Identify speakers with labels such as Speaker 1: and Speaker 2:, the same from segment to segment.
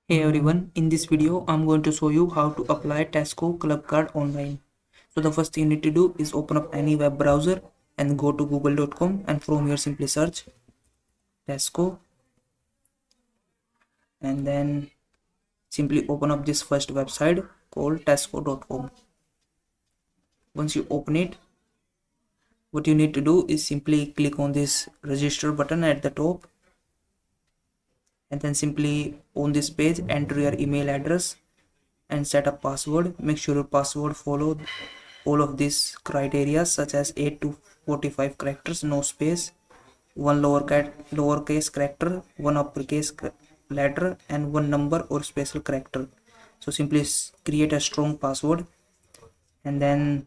Speaker 1: Hey everyone, in this video I'm going to show you how to apply Tesco Clubcard online. So the first thing you need to do is open up any web browser and go to google.com, and from here simply search Tesco and then simply open up this first website called tesco.com. Once you open it, what you need to do is simply click on this register button at the top, and then simply on this page enter your email address and set a password. Make sure your password follow all of these criteria, such as 8 to 45 characters, no space, one lowercase character, one uppercase letter, and one number or special character. So simply create a strong password and then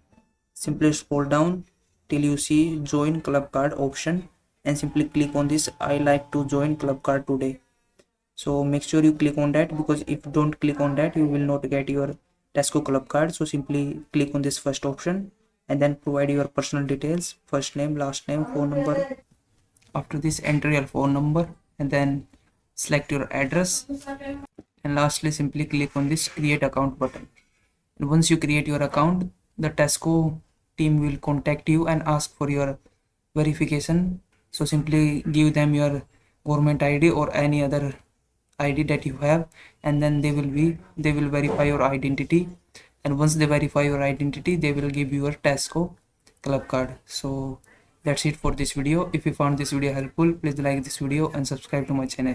Speaker 1: simply scroll down till you see join club card option, and simply click on this I like to join club card today. So make sure you click on that, because if you don't click on that you will not get your Tesco club card. So simply click on this first option and then provide your personal details, first name, last name, phone number. After this enter your phone number and then select your address, and lastly simply click on this create account button. And once you create your account, the Tesco team will contact you and ask for your verification. So simply give them your government ID or any other ID that you have, and then they will verify your identity, and once they verify your identity they will give you a Tesco club card. So that's it for this video. If you found this video helpful, please like this video and subscribe to my channel.